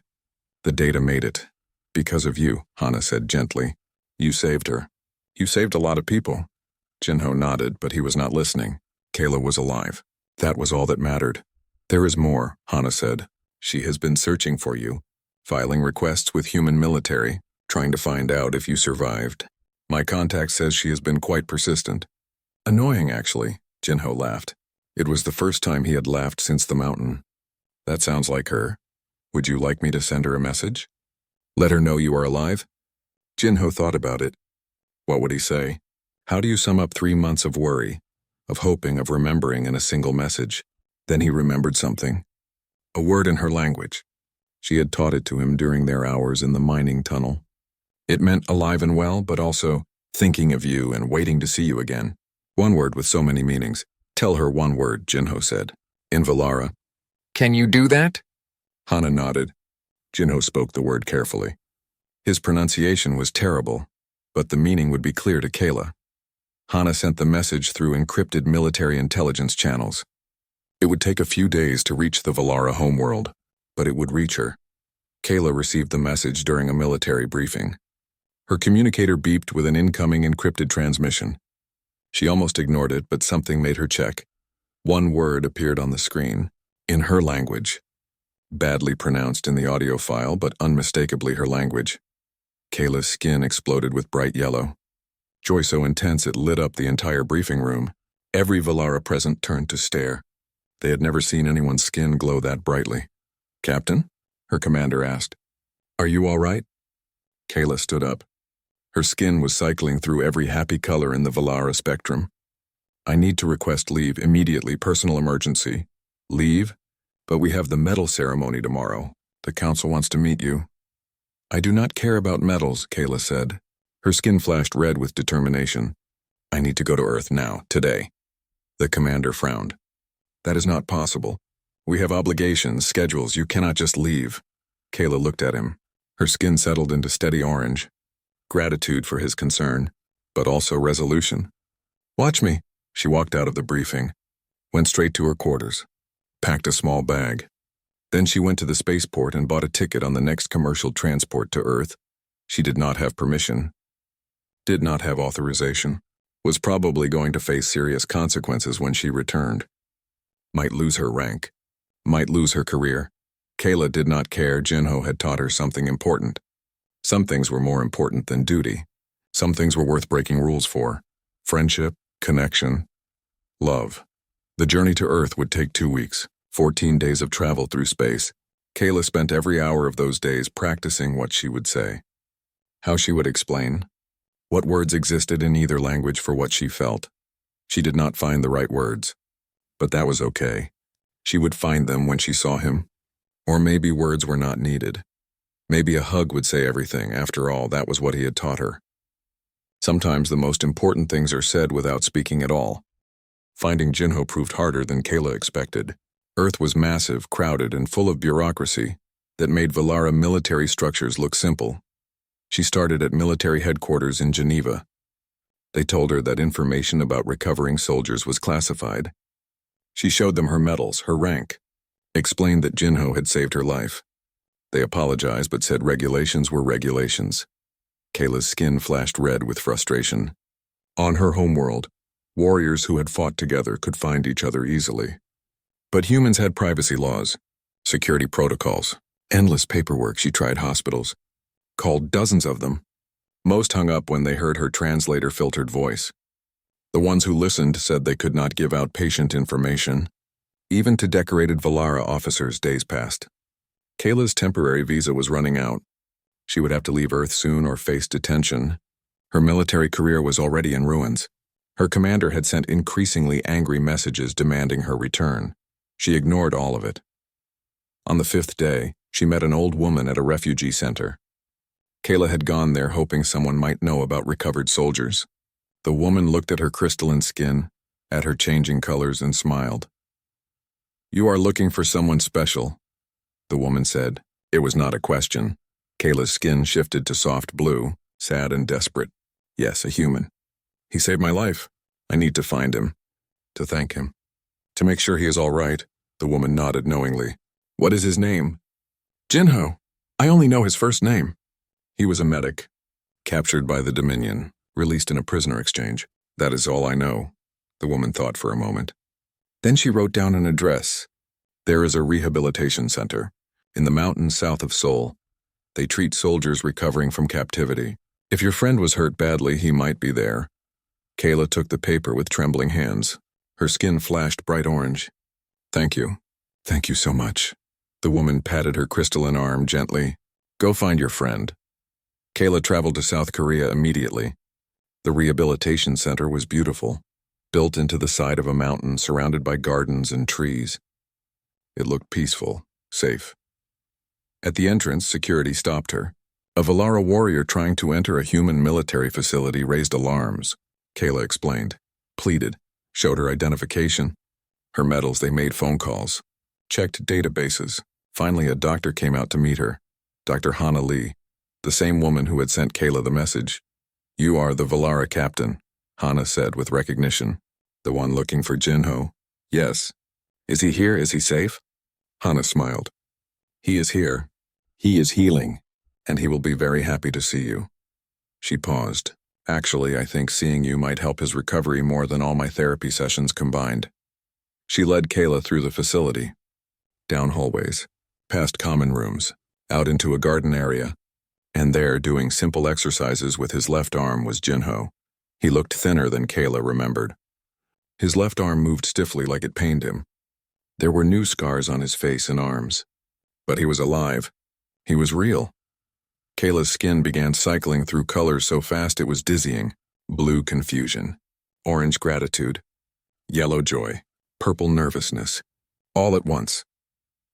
A: The data made it. Because of you, Hana said gently. You saved her. You saved a lot of people. Jinho nodded, but he was not listening. Kayla was alive. That was all that mattered. There is more, Hana said. She has been searching for you, filing requests with human military, trying to find out if you survived. My contact says she has been quite persistent. Annoying, actually, Jinho laughed. It was the first time he had laughed since the mountain. That sounds like her. Would you like me to send her a message? Let her know you are alive? Jinho thought about it. What would he say? How do you sum up 3 months of worry, of hoping, of remembering in a single message? Then he remembered something. A word in her language. She had taught it to him during their hours in the mining tunnel. It meant alive and well, but also thinking of you and waiting to see you again. One word with so many meanings. Tell her one word, Jinho said. In Valara. Can you do that? Hana nodded. Jinho spoke the word carefully. His pronunciation was terrible, but the meaning would be clear to Kayla. Hana sent the message through encrypted military intelligence channels. It would take a few days to reach the Valara homeworld, but it would reach her. Kayla received the message during a military briefing. Her communicator beeped with an incoming encrypted transmission. She almost ignored it, but something made her check. One word appeared on the screen, in her language. Badly pronounced in the audio file, but unmistakably her language. Kayla's skin exploded with bright yellow. Joy so intense it lit up the entire briefing room. Every Valara present turned to stare. They had never seen anyone's skin glow that brightly. Captain? Her commander asked. Are you all right? Kayla stood up. Her skin was cycling through every happy color in the Valara spectrum. I need to request leave immediately, personal emergency. Leave? But we have the medal ceremony tomorrow. The council wants to meet you. I do not care about medals, Kayla said. Her skin flashed red with determination. I need to go to Earth now, today. The commander frowned. That is not possible. We have obligations, schedules, you cannot just leave. Kayla looked at him. Her skin settled into steady orange. Gratitude for his concern, but also resolution. Watch me. She walked out of the briefing, went straight to her quarters, packed a small bag. Then she went to the spaceport and bought a ticket on the next commercial transport to Earth. She did not have permission, did not have authorization, was probably going to face serious consequences when she returned. Might lose her rank, might lose her career. Kayla did not care. Jinho had taught her something important. Some things were more important than duty. Some things were worth breaking rules for. Friendship, connection, love. The journey to Earth would take 2 weeks, 14 days of travel through space. Kayla spent every hour of those days practicing what she would say, how she would explain, what words existed in either language for what she felt. She did not find the right words, but that was okay. She would find them when she saw him. Or maybe words were not needed. Maybe a hug would say everything. After all, that was what he had taught her. Sometimes the most important things are said without speaking at all. Finding Jinho proved harder than Kayla expected. Earth was massive, crowded, and full of bureaucracy that made Valara military structures look simple. She started at military headquarters in Geneva. They told her that information about recovering soldiers was classified. She showed them her medals, her rank, explained that Jinho had saved her life. They apologized but said regulations were regulations. Kayla's skin flashed red with frustration. On her homeworld, warriors who had fought together could find each other easily. But humans had privacy laws, security protocols, endless paperwork. She tried hospitals, called dozens of them. Most hung up when they heard her translator-filtered voice. The ones who listened said they could not give out patient information. Even to decorated Valara officers, days passed. Kayla's temporary visa was running out. She would have to leave Earth soon or face detention. Her military career was already in ruins. Her commander had sent increasingly angry messages demanding her return. She ignored all of it. On the 5th day, she met an old woman at a refugee center. Kayla had gone there hoping someone might know about recovered soldiers. The woman looked at her crystalline skin, at her changing colors, and smiled. "You are looking for someone special," the woman said. It was not a question. Kayla's skin shifted to soft blue, sad and desperate. "Yes, a human. He saved my life. I need to find him. To thank him. To make sure he is all right." The woman nodded knowingly. "What is his name?" "Jinho. I only know his first name." "He was a medic, captured by the Dominion, released in a prisoner exchange. That is all I know." The woman thought for a moment. Then she wrote down an address. "There is a rehabilitation center in the mountains south of Seoul. They treat soldiers recovering from captivity. If your friend was hurt badly, he might be there." Kayla took the paper with trembling hands. Her skin flashed bright orange. "Thank you. Thank you so much." The woman patted her crystalline arm gently. "Go find your friend." Kayla traveled to South Korea immediately. The rehabilitation center was beautiful, built into the side of a mountain surrounded by gardens and trees. It looked peaceful, safe. At the entrance, security stopped her. A Valara warrior trying to enter a human military facility raised alarms. Kayla explained, pleaded, showed her identification. Her medals, they made phone calls, checked databases. Finally, a doctor came out to meet her, Dr. Hana Lee, the same woman who had sent Kayla the message. "You are the Valara captain," Hana said with recognition. "The one looking for Jinho?" "Yes." "Is he here? Is he safe?" Hana smiled. "He is here. He is healing, and he will be very happy to see you." She paused. "Actually, I think seeing you might help his recovery more than all my therapy sessions combined." She led Kayla through the facility, down hallways, past common rooms, out into a garden area, and there, doing simple exercises with his left arm, was Jinho. He looked thinner than Kayla remembered. His left arm moved stiffly like it pained him. There were new scars on his face and arms. But he was alive. He was real. Kayla's skin began cycling through colors so fast it was dizzying. Blue confusion, orange gratitude, yellow joy, purple nervousness, all at once.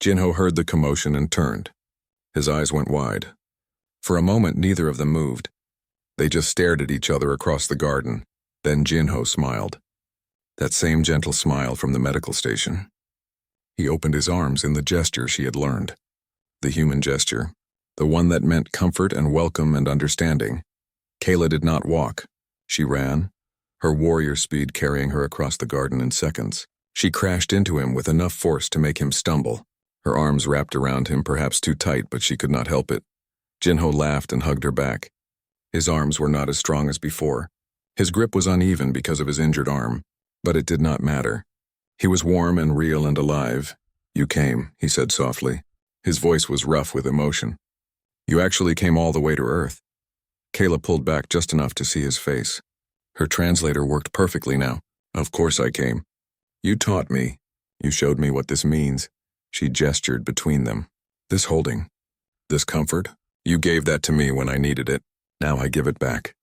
A: Jinho heard the commotion and turned. His eyes went wide. For a moment, neither of them moved. They just stared at each other across the garden. Then Jinho smiled. That same gentle smile from the medical station. He opened his arms in the gesture she had learned. The human gesture, the one that meant comfort and welcome and understanding. Kayla did not walk. She ran, her warrior speed carrying her across the garden in seconds. She crashed into him with enough force to make him stumble. Her arms wrapped around him, perhaps too tight, but she could not help it. Jinho laughed and hugged her back. His arms were not as strong as before. His grip was uneven because of his injured arm, but it did not matter. He was warm and real and alive. "You came," he said softly. His voice was rough with emotion. "You actually came all the way to Earth." Kayla pulled back just enough to see his face. Her translator worked perfectly now. "Of course I came. You taught me. You showed me what this means." She gestured between them. "This holding, this comfort, you gave that to me when I needed it. Now I give it back."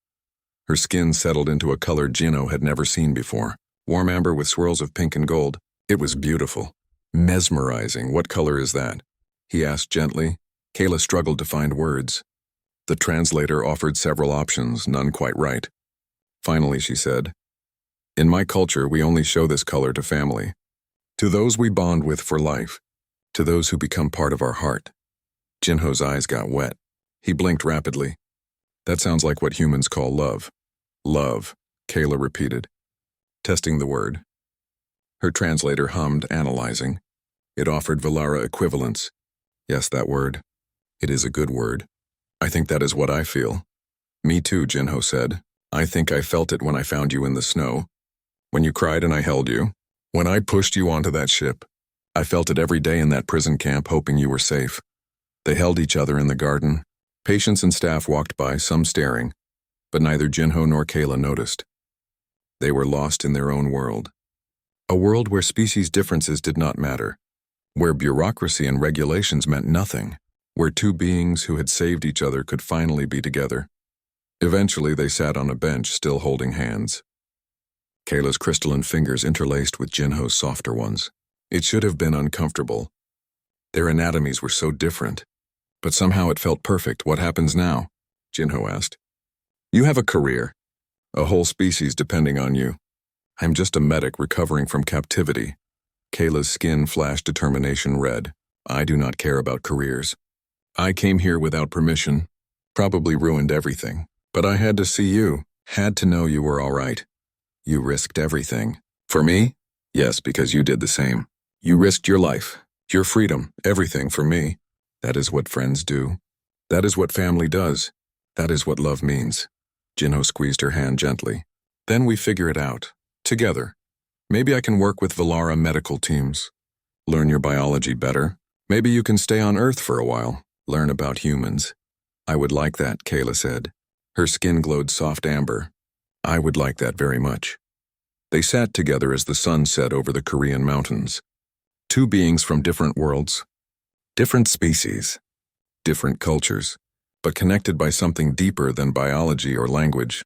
A: Her skin settled into a color Jinho had never seen before. Warm amber with swirls of pink and gold. It was beautiful. Mesmerizing. "What color is that?" he asked gently. Kayla struggled to find words. The translator offered several options, none quite right. Finally, she said, "In my culture, we only show this color to family, to those we bond with for life, to those who become part of our heart." Jinho's eyes got wet. He blinked rapidly. "That sounds like what humans call love." "Love," Kayla repeated, testing the word. Her translator hummed, analyzing. It offered Valara equivalents. "Yes, that word. It is a good word. I think that is what I feel." "Me too," Jinho said. "I think I felt it when I found you in the snow. When you cried and I held you. When I pushed you onto that ship. I felt it every day in that prison camp, hoping you were safe." They held each other in the garden. Patients and staff walked by, some staring, but neither Jinho nor Kayla noticed. They were lost in their own world. A world where species differences did not matter, where bureaucracy and regulations meant nothing, where two beings who had saved each other could finally be together. Eventually, they sat on a bench, still holding hands. Kayla's crystalline fingers interlaced with Jinho's softer ones. It should have been uncomfortable. Their anatomies were so different, but somehow it felt perfect. What happens now? Jinho asked. You have a career, a whole species depending on you. I'm just a medic recovering from captivity. Kayla's skin flashed determination red. I do not care about careers. I came here without permission, probably ruined everything, but I had to see you, had to know you were all right. You risked everything. For me? Yes, because you did the same. You risked your life, your freedom, everything for me. That is what friends do. That is what family does. That is what love means. Jinho squeezed her hand gently. Then we figure it out. Together. Maybe I can work with Valara medical teams. Learn your biology better. Maybe you can stay on Earth for a while. Learn about humans. I would like that, Kayla said. Her skin glowed soft amber. I would like that very much. They sat together as the sun set over the Korean mountains. Two beings from different worlds, different species, different cultures, but connected by something deeper than biology or language,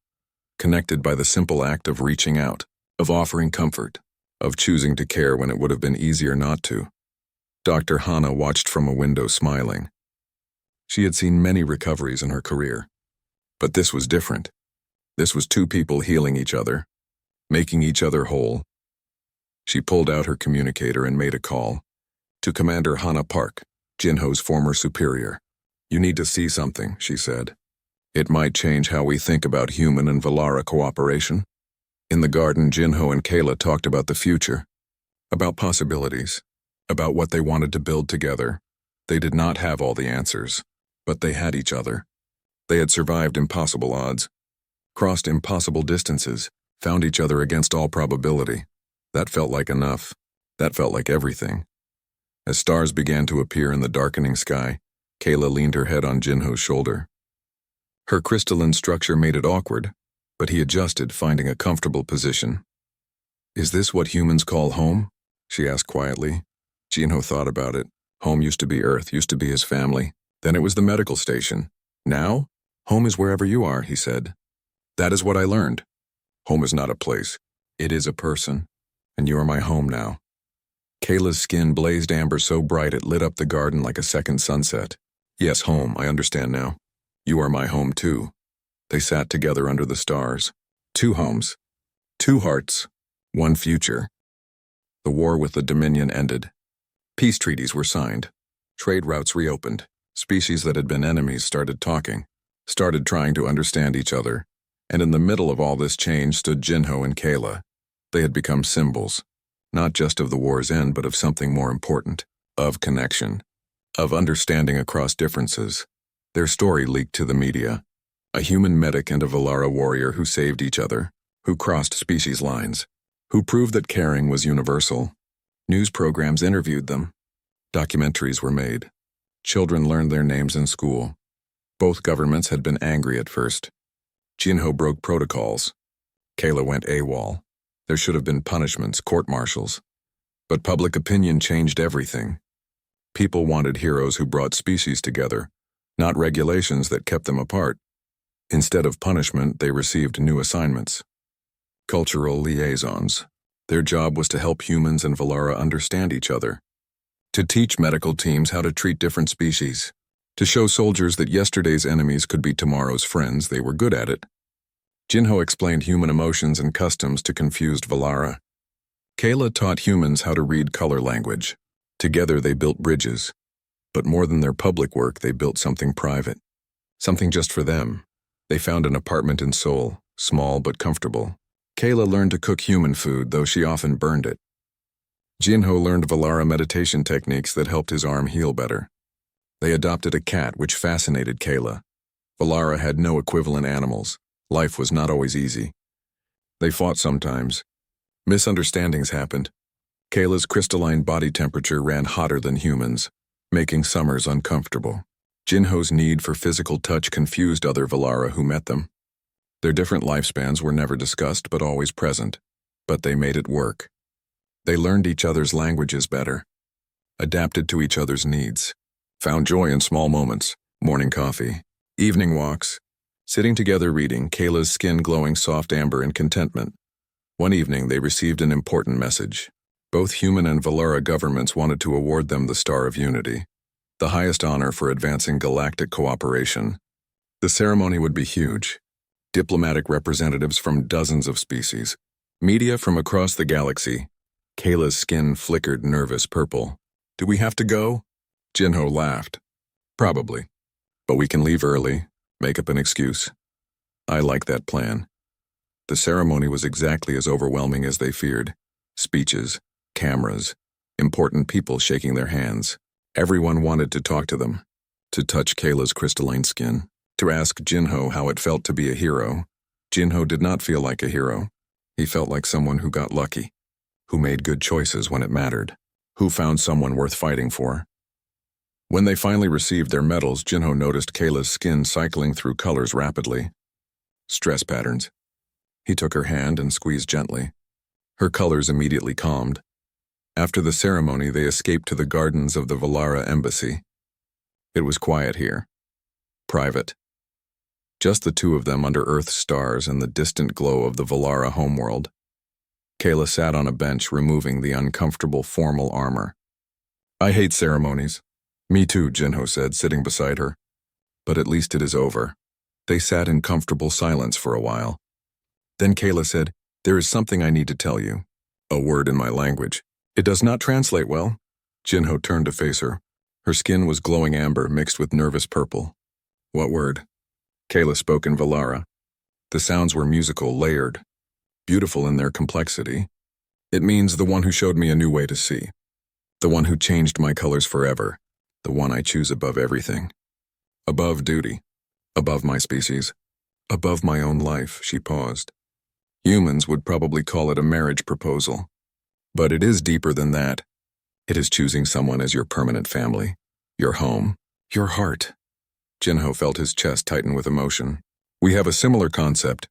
A: connected by the simple act of reaching out, of offering comfort, of choosing to care when it would have been easier not to. Dr. Hana watched from a window smiling. She had seen many recoveries in her career, but this was different. This was two people healing each other, making each other whole. She pulled out her communicator and made a call to Commander Hana Park, Jinho's former superior. You need to see something, she said. It might change how we think about human and Valara cooperation. In the garden, Jinho and Kayla talked about the future, about possibilities, about what they wanted to build together. They did not have all the answers, but they had each other. They had survived impossible odds, crossed impossible distances, found each other against all probability. That felt like enough. That felt like everything. As stars began to appear in the darkening sky, Kayla leaned her head on Jinho's shoulder. Her crystalline structure made it awkward, but he adjusted, finding a comfortable position. Is this what humans call home? She asked quietly. Jinho thought about it. Home used to be Earth, used to be his family. Then it was the medical station. Now, home is wherever you are, he said. That is what I learned. Home is not a place. It is a person. And you are my home now. Kayla's skin blazed amber so bright it lit up the garden like a second sunset. Yes, home, I understand now. You are my home too. They sat together under the stars. Two homes. Two hearts. One future. The war with the Dominion ended. Peace treaties were signed. Trade routes reopened. Species that had been enemies started talking, started trying to understand each other. And in the middle of all this change stood Jinho and Kayla. They had become symbols, not just of the war's end, but of something more important, of connection, of understanding across differences. Their story leaked to the media. A human medic and a Valara warrior who saved each other, who crossed species lines, who proved that caring was universal. News programs interviewed them. Documentaries were made. Children learned their names in school. Both governments had been angry at first. Jinho broke protocols. Kayla went AWOL. There should have been punishments, court-martials. But public opinion changed everything. People wanted heroes who brought species together, not regulations that kept them apart. Instead of punishment, they received new assignments. Cultural liaisons. Their job was to help humans and Valara understand each other, to teach medical teams how to treat different species, to show soldiers that yesterday's enemies could be tomorrow's friends. They were good at it. Jinho explained human emotions and customs to confused Valara. Kayla taught humans how to read color language. Together they built bridges. But more than their public work, they built something private. Something just for them. They found an apartment in Seoul, small but comfortable. Kayla learned to cook human food, though she often burned it. Jinho learned Valara meditation techniques that helped his arm heal better. They adopted a cat, which fascinated Kayla. Valara had no equivalent animals. Life was not always easy. They fought sometimes. Misunderstandings happened. Kayla's crystalline body temperature ran hotter than humans, making summers uncomfortable. Jinho's need for physical touch confused other Valara who met them. Their different lifespans were never discussed but always present, but they made it work. They learned each other's languages better, adapted to each other's needs, found joy in small moments, morning coffee, evening walks, sitting together reading, Kayla's skin glowing soft amber in contentment. One evening they received an important message. Both human and Valara governments wanted to award them the Star of Unity, the highest honor for advancing galactic cooperation. The ceremony would be huge. Diplomatic representatives from dozens of species, media from across the galaxy. Kayla's skin flickered nervous purple. Do we have to go? Jinho laughed. Probably. But we can leave early, make up an excuse. I like that plan. The ceremony was exactly as overwhelming as they feared. Speeches, cameras, important people shaking their hands. Everyone wanted to talk to them, to touch Kayla's crystalline skin, to ask Jinho how it felt to be a hero. Jinho did not feel like a hero. He felt like someone who got lucky, who made good choices when it mattered, who found someone worth fighting for. When they finally received their medals, Jinho noticed Kayla's skin cycling through colors rapidly. Stress patterns. He took her hand and squeezed gently. Her colors immediately calmed. After the ceremony, they escaped to the gardens of the Valara embassy. It was quiet here. Private. Just the two of them under Earth's stars and the distant glow of the Valara homeworld. Kayla sat on a bench, removing the uncomfortable formal armor. I hate ceremonies. Me too, Jinho said, sitting beside her. But at least it is over. They sat in comfortable silence for a while. Then Kayla said, there is something I need to tell you. A word in my language. It does not translate well. Jinho turned to face her. Her skin was glowing amber mixed with nervous purple. What word? Kayla spoke in Valara. The sounds were musical, layered, beautiful in their complexity. It means the one who showed me a new way to see. The one who changed my colors forever. The one I choose above everything. Above duty. Above my species. Above my own life, she paused. Humans would probably call it a marriage proposal. But it is deeper than that. It is choosing someone as your permanent family, your home, your heart. Jinho felt his chest tighten with emotion. We have a similar concept.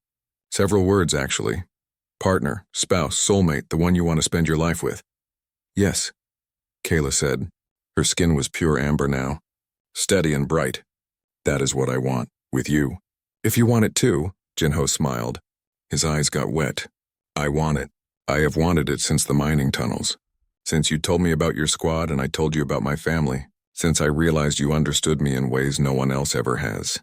A: Several words, actually. Partner, spouse, soulmate, the one you want to spend your life with. Yes, Kayla said. Her skin was pure amber now, steady and bright. That is what I want, with you. If you want it too, Jinho smiled. His eyes got wet. I want it. I have wanted it since the mining tunnels. Since you told me about your squad and I told you about my family. Since I realized you understood me in ways no one else ever has.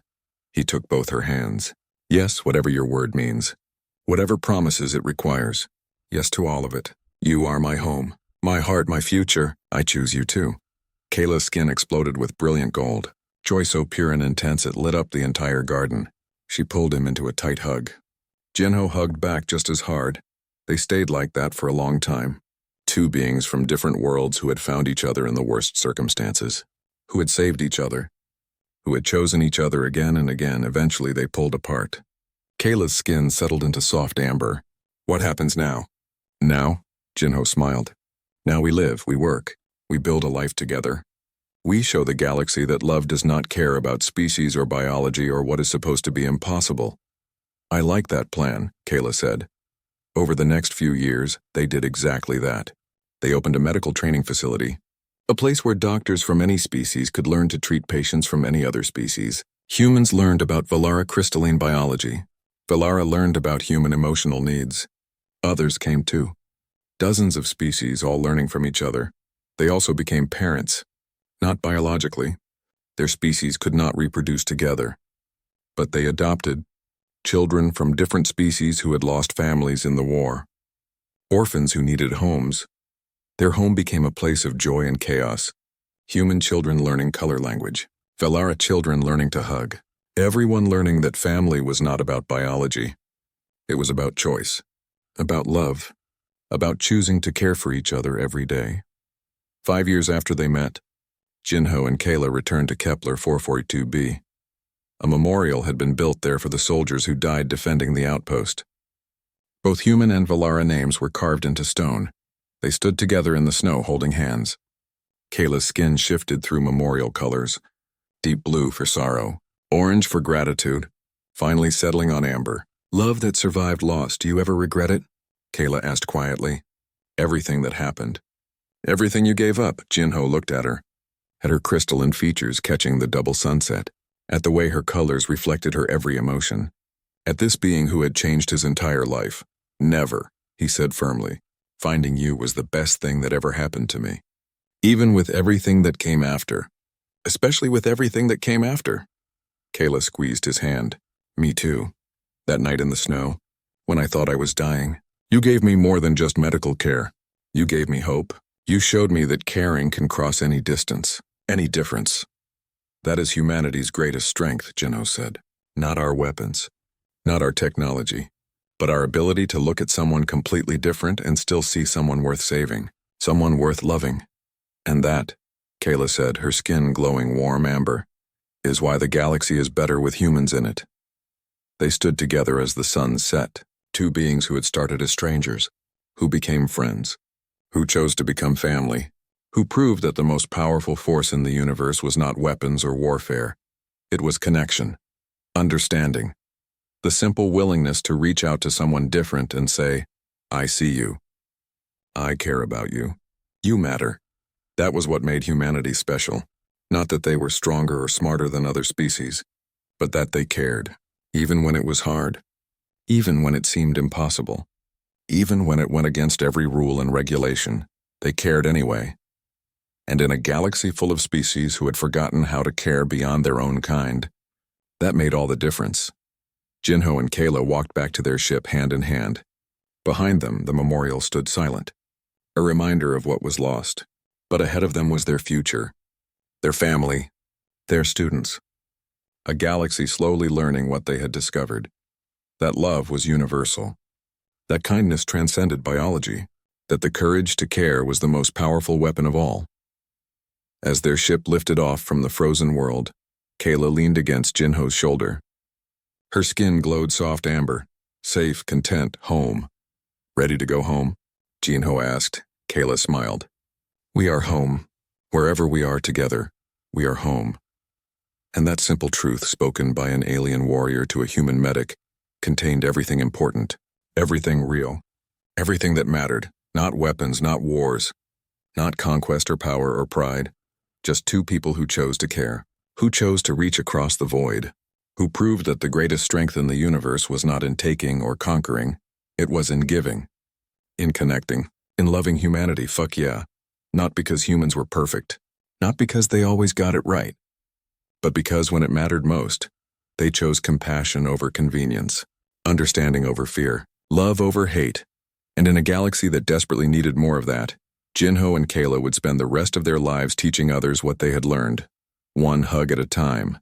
A: He took both her hands. Yes, whatever your word means. Whatever promises it requires. Yes to all of it. You are my home, my heart, my future. I choose you too. Kayla's skin exploded with brilliant gold. Joy so pure and intense it lit up the entire garden. She pulled him into a tight hug. Jinho hugged back just as hard. They stayed like that for a long time. Two beings from different worlds who had found each other in the worst circumstances. Who had saved each other. Who had chosen each other again and again. Eventually they pulled apart. Kayla's skin settled into soft amber. What happens now? Now? Jinho smiled. Now we live, we work, we build a life together. We show the galaxy that love does not care about species or biology or what is supposed to be impossible. I like that plan, Kayla said. Over the next few years, they did exactly that. They opened a medical training facility. A place where doctors from any species could learn to treat patients from any other species. Humans learned about Valara crystalline biology. Valara learned about human emotional needs. Others came too. Dozens of species all learning from each other. They also became parents. Not biologically. Their species could not reproduce together. But they adopted children from different species who had lost families in the war. Orphans who needed homes. Their home became a place of joy and chaos. Human children learning color language. Valara children learning to hug. Everyone learning that family was not about biology. It was about choice. About love. About choosing to care for each other every day. 5 years after they met, Jinho and Kayla returned to Kepler 442b. A memorial had been built there for the soldiers who died defending the outpost. Both human and Valara names were carved into stone. They stood together in the snow holding hands. Kayla's skin shifted through memorial colors. Deep blue for sorrow, orange for gratitude, finally settling on amber. Love that survived loss, do you ever regret it? Kayla asked quietly. Everything that happened. Everything you gave up. Jinho looked at her crystalline features catching the double sunset, at the way her colors reflected her every emotion. At this being who had changed his entire life. Never, he said firmly. Finding you was the best thing that ever happened to me. Even with everything that came after. Especially with everything that came after. Kayla squeezed his hand. Me too. That night in the snow, when I thought I was dying, you gave me more than just medical care. You gave me hope. You showed me that caring can cross any distance, any difference. That is humanity's greatest strength, Jinho said. Not our weapons, not our technology, but our ability to look at someone completely different and still see someone worth saving, someone worth loving. And that, Kayla said, her skin glowing warm amber, is why the galaxy is better with humans in it. They stood together as the sun set, two beings who had started as strangers, who became friends, who chose to become family, who proved that the most powerful force in the universe was not weapons or warfare. It was connection, understanding, the simple willingness to reach out to someone different and say, I see you. I care about you. You matter. That was what made humanity special. Not that they were stronger or smarter than other species, but that they cared, even when it was hard, even when it seemed impossible, even when it went against every rule and regulation. They cared anyway. And in a galaxy full of species who had forgotten how to care beyond their own kind, that made all the difference. Jinho and Kayla walked back to their ship hand in hand. Behind them, the memorial stood silent, a reminder of what was lost. But ahead of them was their future, their family, their students. A galaxy slowly learning what they had discovered. That love was universal. That kindness transcended biology. That the courage to care was the most powerful weapon of all. As their ship lifted off from the frozen world, Kayla leaned against Jinho's shoulder. Her skin glowed soft amber, safe, content, home. Ready to go home? Jinho asked. Kayla smiled. We are home. Wherever we are together, we are home. And that simple truth, spoken by an alien warrior to a human medic, contained everything important, everything real, everything that mattered, not weapons, not wars, not conquest or power or pride, just two people who chose to care, who chose to reach across the void, who proved that the greatest strength in the universe was not in taking or conquering, it was in giving, in connecting, in loving humanity, fuck yeah. Not because humans were perfect, not because they always got it right, but because when it mattered most, they chose compassion over convenience, understanding over fear, love over hate. And in a galaxy that desperately needed more of that, Jinho and Kayla would spend the rest of their lives teaching others what they had learned, one hug at a time,